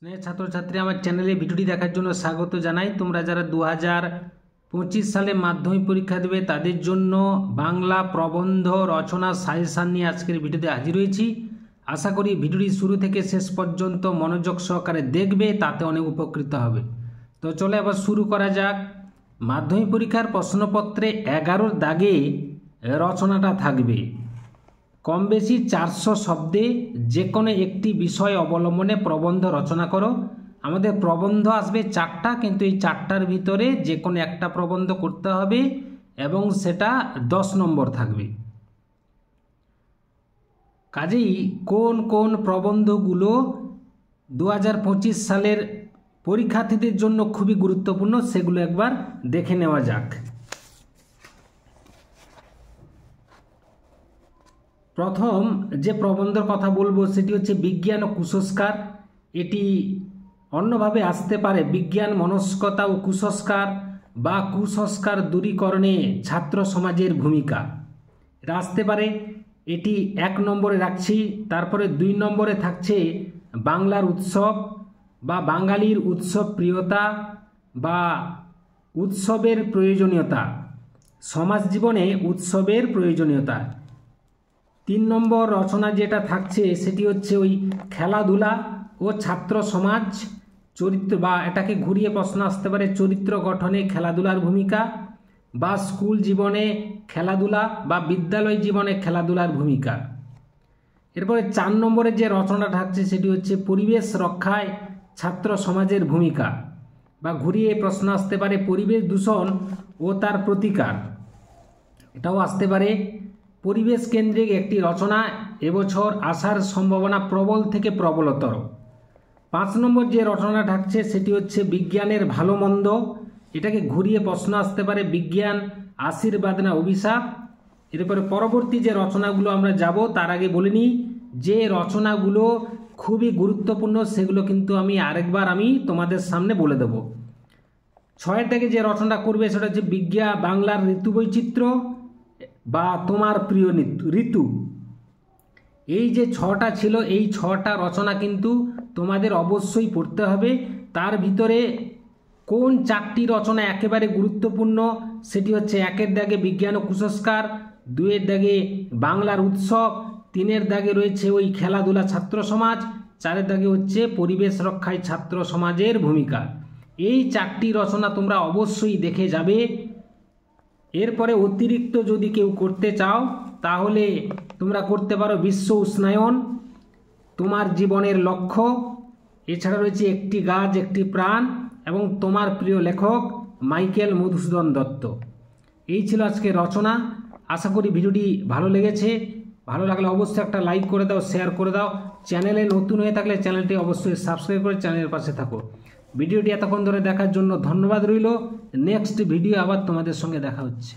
স্নেহ ছাত্রছাত্রী, আমার চ্যানেলে ভিডিওটি দেখার জন্য স্বাগত জানাই। তোমরা যারা 2025 সালে মাধ্যমিক পরীক্ষা দেবে তাদের জন্য বাংলা প্রবন্ধ রচনা সাজেশান নিয়ে আজকের ভিডিওতে হাজির হয়েছি। আশা করি ভিডিওটি শুরু থেকে শেষ পর্যন্ত মনোযোগ সহকারে দেখবে, তাতে অনেক উপকৃত হবে। তো চলে আবার শুরু করা যাক। মাধ্যমিক পরীক্ষার প্রশ্নপত্রে 11 দাগে রচনাটা থাকবে। কম বেশি 400 শব্দে যে কোনো একটি বিষয় অবলম্বনে প্রবন্ধ রচনা করো। আমাদের প্রবন্ধ আসবে 4টা, কিন্তু এই 4টার ভিতরে যে কোনো একটা প্রবন্ধ করতে হবে এবং সেটা 10 নম্বর থাকবে। কাজেই কোন কোন প্রবন্ধগুলো 2025 সালের পরীক্ষার্থীদের জন্য খুবই গুরুত্বপূর্ণ সেগুলো একবার দেখে নেওয়া যাক। প্রথম যে প্রবন্ধের কথা বলবো সেটি হচ্ছে বিজ্ঞান ও কুসংস্কার। এটি অন্যভাবে আসতে পারে বিজ্ঞান মনস্কতা ও কুসংস্কার বা কুসংস্কার দূরীকরণে ছাত্র সমাজের ভূমিকা, এটা আসতে পারে। এটি 1 নম্বরে রাখছি। তারপরে 2 নম্বরে থাকছে বাংলার উৎসব বা বাঙালির উৎসব প্রিয়তা বা উৎসবের প্রয়োজনীয়তা, সমাজ জীবনে উৎসবের প্রয়োজনীয়তা। 3 নম্বর রচনা যেটা থাকছে সেটি হচ্ছে ওই খেলাধুলা ও ছাত্র সমাজ চরিত্র, বা এটাকে ঘুরিয়ে প্রশ্ন আসতে পারে চরিত্র গঠনে খেলাধুলার ভূমিকা বা স্কুল জীবনে খেলাধুলা বা বিদ্যালয় জীবনে খেলাধুলার ভূমিকা। এরপরে 4 নম্বরে যে রচনাটা থাকছে সেটি হচ্ছে পরিবেশ রক্ষায় ছাত্র সমাজের ভূমিকা, বা ঘুরিয়ে প্রশ্ন আসতে পারে পরিবেশ দূষণ ও তার প্রতিকার, এটাও আসতে পারে। পরিবেশ কেন্দ্রিক একটি রচনা এবছর আসার সম্ভাবনা প্রবল থেকে প্রবলতর। 5 নম্বর যে রচনা থাকছে সেটি হচ্ছে বিজ্ঞানের ভালো মন্দ, এটাকে ঘুরিয়ে প্রশ্ন আসতে পারে বিজ্ঞান আশীর্বাদ না অভিশাপ। এরপরে পরবর্তী যে রচনাগুলো আমরা যাব তার আগে বলে নিই যে রচনাগুলো খুবই গুরুত্বপূর্ণ, সেগুলো কিন্তু আমি আরেকবার তোমাদের সামনে বলে দেব। 6 থেকে যে রচনাটা করবে সেটা হচ্ছে বাংলার ঋতু বৈচিত্র্য বা তোমার প্রিয় ঋতু। এই যে 6টা ছিল, এই 6টা রচনা কিন্তু তোমাদের অবশ্যই পড়তে হবে। তার ভিতরে কোন 4টি রচনা একেবারে গুরুত্বপূর্ণ সেটি হচ্ছে 1-এর দাগে বিজ্ঞান ও কুসংস্কার, 2-এর দাগে বাংলার উৎসব, 3-এর দাগে রয়েছে ওই খেলাধুলা ছাত্র সমাজ, 4-এর দাগে হচ্ছে পরিবেশ রক্ষায় ছাত্র সমাজের ভূমিকা। এই 4টি রচনা তোমরা অবশ্যই দেখে যাবে। এরপরে অতিরিক্ত যদি কেউ করতে চাও তাহলে তোমরা করতে পারো বিশ্ব উষ্ণায়ন, তোমার জীবনের লক্ষ্য, এছাড়া রয়েছে একটি গাছ একটি প্রাণ এবং তোমার প্রিয় লেখক মাইকেল মধুসূদন দত্ত। এই ছিল আজকে রচনা। আশা করি ভিডিওটি ভালো লেগেছে। ভালো লাগলে অবশ্যই একটা লাইক করে দাও, শেয়ার করে দাও। চ্যানেলে নতুন হয়ে থাকলে চ্যানেলটি অবশ্যই সাবস্ক্রাইব করে চ্যানেলের পাশে থাকো। ভিডিওটি এতক্ষণ ধরে দেখার জন্য ধন্যবাদ রইল। নেক্সট ভিডিও আবার তোমাদের সঙ্গে দেখা হচ্ছে।